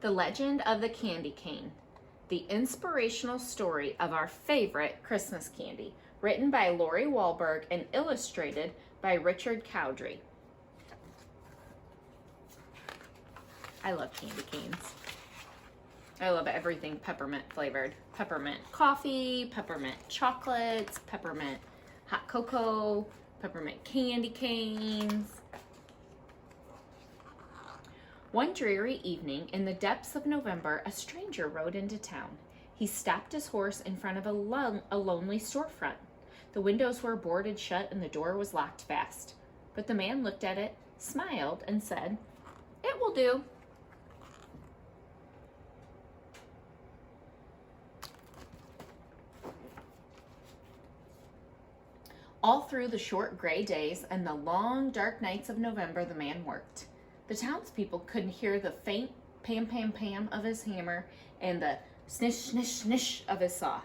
The Legend of the Candy Cane, the inspirational story of our favorite Christmas candy, written by Lori Wahlberg and illustrated by Richard Cowdery. I love candy canes. I love everything peppermint flavored. Peppermint coffee, peppermint chocolates, peppermint hot cocoa, peppermint candy canes. One dreary evening in the depths of November, a stranger rode into town. He stopped his horse in front of a lonely storefront. The windows were boarded shut and the door was locked fast. But the man looked at it, smiled, and said, "It will do." All through the short gray days and the long dark nights of November, the man worked. The townspeople could hear the faint pam pam pam of his hammer and the snish snish snish of his saw.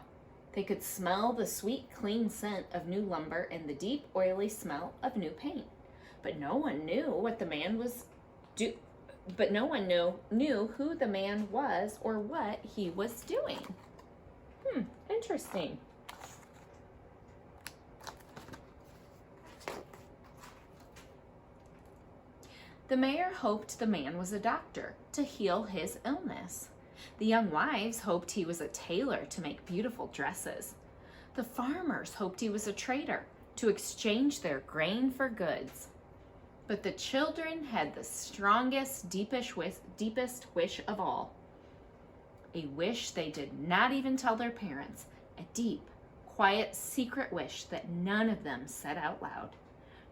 They could smell the sweet clean scent of new lumber and the deep oily smell of new paint. But no one knew what the man was but no one knew who the man was or what he was doing. Interesting. The mayor hoped the man was a doctor to heal his illness. The young wives hoped he was a tailor to make beautiful dresses. The farmers hoped he was a trader to exchange their grain for goods. But the children had the strongest, deepest wish of all. A wish they did not even tell their parents. A deep, quiet, secret wish that none of them said out loud.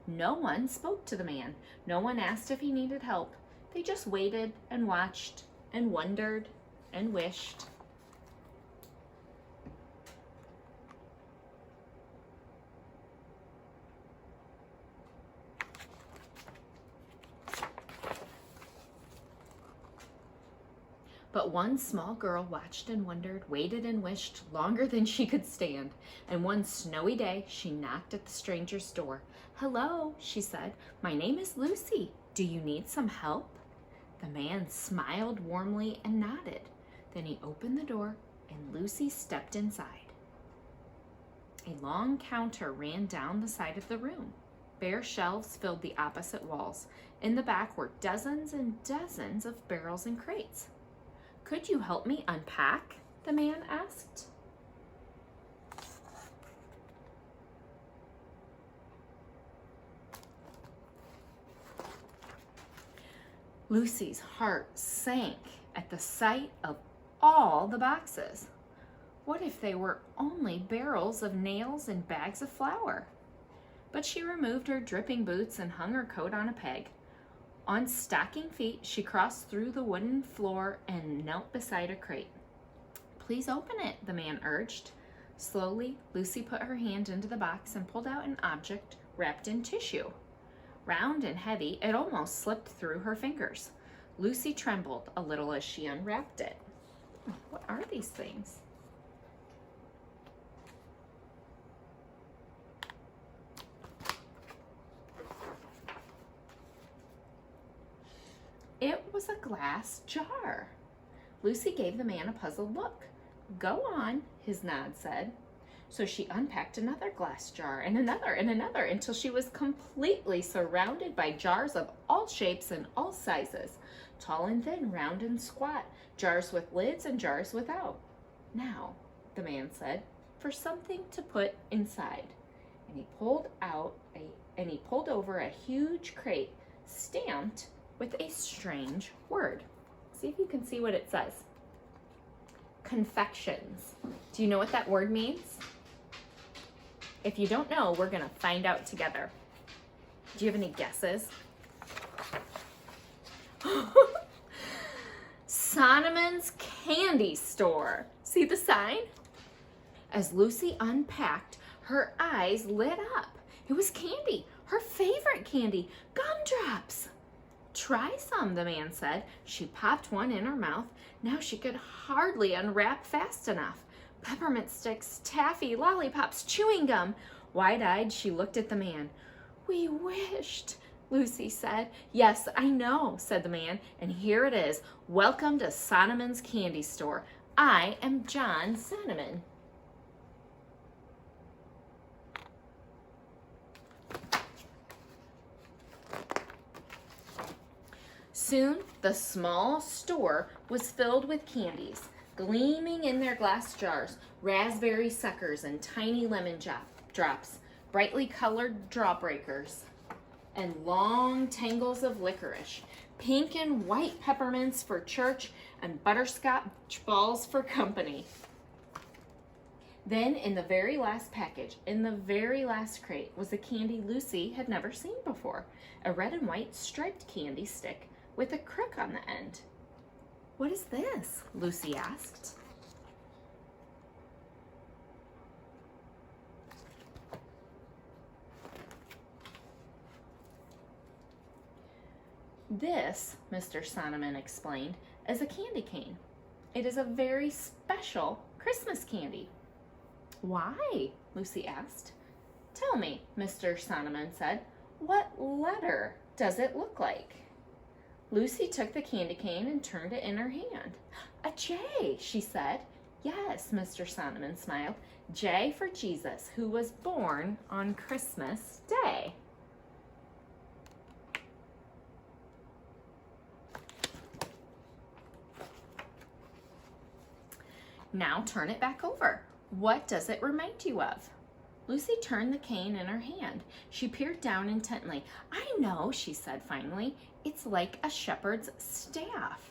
No one spoke to the man. No one asked if he needed help. They just waited and watched and wondered and wished. But one small girl watched and wondered, waited and wished longer than she could stand. And one snowy day, she knocked at the stranger's door. "Hello," she said. "My name is Lucy. Do you need some help?" The man smiled warmly and nodded. Then he opened the door and Lucy stepped inside. A long counter ran down the side of the room. Bare shelves filled the opposite walls. In the back were dozens and dozens of barrels and crates. "Could you help me unpack?" the man asked. Lucy's heart sank at the sight of all the boxes. What if they were only barrels of nails and bags of flour? But she removed her dripping boots and hung her coat on a peg. On stocking feet, she crossed through the wooden floor and knelt beside a crate. "Please open it," the man urged. Slowly, Lucy put her hand into the box and pulled out an object wrapped in tissue. Round and heavy, it almost slipped through her fingers. Lucy trembled a little as she unwrapped it. What are these things? It was a glass jar. Lucy gave the man a puzzled look. "Go on," his nod said. So she unpacked another glass jar and another until she was completely surrounded by jars of all shapes and all sizes, tall and thin, round and squat, jars with lids and jars without. "Now," the man said, "for something to put inside." And he pulled over a huge crate stamped with a strange word. See if you can see what it says. Confections. Do you know what that word means? If you don't know, we're gonna find out together. Do you have any guesses? Sonneman's Candy Store. See the sign? As Lucy unpacked, her eyes lit up. It was candy, her favorite candy, gumdrops. "Try some," the man said. She popped one in her mouth. Now she could hardly unwrap fast enough. Peppermint sticks, taffy, lollipops, chewing gum. Wide-eyed, she looked at the man. "We wished," Lucy said. Yes, I know, said the man, and here it is. Welcome to Sonneman's Candy Store. I am John Sonneman. Soon the small store was filled with candies, gleaming in their glass jars, raspberry suckers and tiny lemon drops, brightly colored drawbreakers, and long tangles of licorice, pink and white peppermints for church, and butterscotch balls for company. Then in the very last package, in the very last crate, was a candy Lucy had never seen before, a red and white striped candy stick with a crook on the end. What is this? Lucy asked. This, Mr. Sonneman explained, is a candy cane. It is a very special Christmas candy. Why? Lucy asked. Tell me, Mr. Sonneman said, what letter does it look like? Lucy took the candy cane and turned it in her hand. A J, she said. Yes, Mr. Sonneman smiled. J for Jesus, who was born on Christmas Day. Now turn it back over. What does it remind you of? Lucy turned the cane in her hand. She peered down intently. I know, she said finally. It's like a shepherd's staff.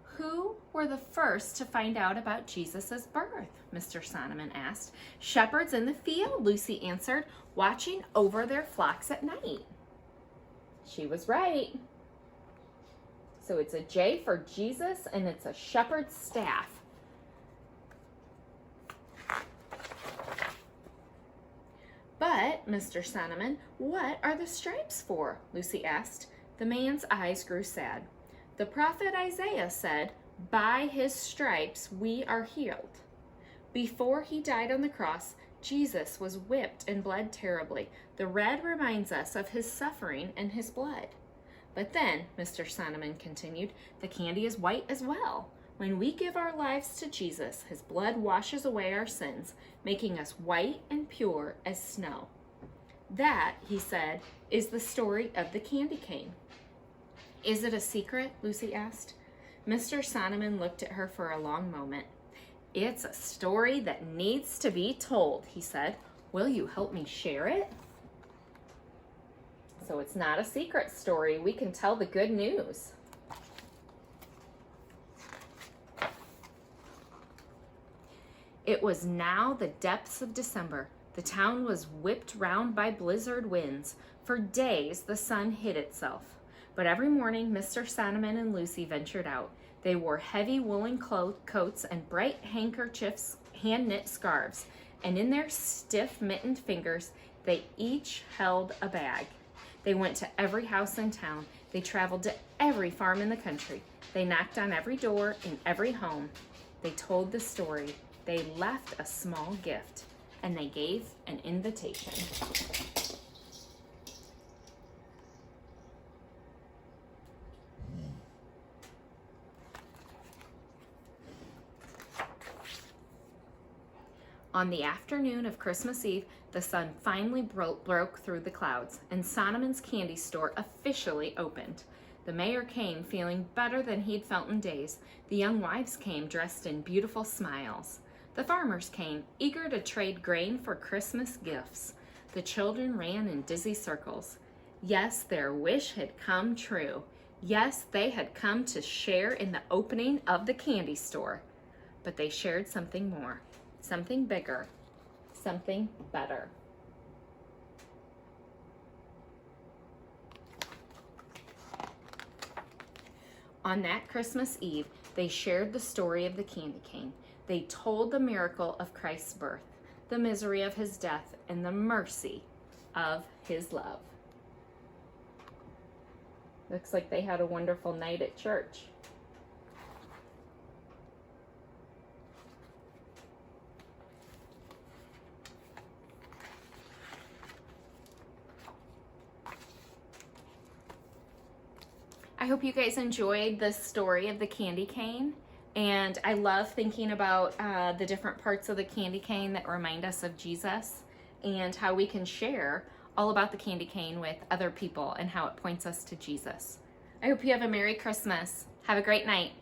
Who were the first to find out about Jesus' birth? Mr. Sonneman asked. Shepherds in the field, Lucy answered, watching over their flocks at night. She was right. So it's a J for Jesus and it's a shepherd's staff. But, Mr. Sonneman, what are the stripes for? Lucy asked. The man's eyes grew sad. The prophet Isaiah said, by his stripes we are healed. Before he died on the cross, Jesus was whipped and bled terribly. The red reminds us of his suffering and his blood. But then, Mr. Sonneman continued, the candy is white as well. When we give our lives to Jesus, his blood washes away our sins, making us white and pure as snow. That, he said, is the story of the candy cane. Is it a secret? Lucy asked. Mr. Sonneman looked at her for a long moment. It's a story that needs to be told, he said. Will you help me share it? So it's not a secret story. We can tell the good news. It was now the depths of December. The town was whipped round by blizzard winds. For days the sun hid itself. But every morning Mr. Sonneman and Lucy ventured out. They wore heavy woolen coats and bright handkerchiefs, hand-knit scarves, and in their stiff mittened fingers they each held a bag. They went to every house in town. They traveled to every farm in the country. They knocked on every door in every home. They told the story. They left a small gift, and they gave an invitation. On the afternoon of Christmas Eve, the sun finally broke through the clouds, and Sonneman's candy store officially opened. The mayor came feeling better than he'd felt in days. The young wives came dressed in beautiful smiles. The farmers came, eager to trade grain for Christmas gifts. The children ran in dizzy circles. Yes, their wish had come true. Yes, they had come to share in the opening of the candy store. But they shared something more, something bigger, something better. On that Christmas Eve, they shared the story of the candy cane. They told the miracle of Christ's birth, the misery of his death, and the mercy of his love. Looks like they had a wonderful night at church. I hope you guys enjoyed the story of the candy cane. And I love thinking about the different parts of the candy cane that remind us of Jesus and how we can share all about the candy cane with other people and how it points us to Jesus. I hope you have a Merry Christmas. Have a great night.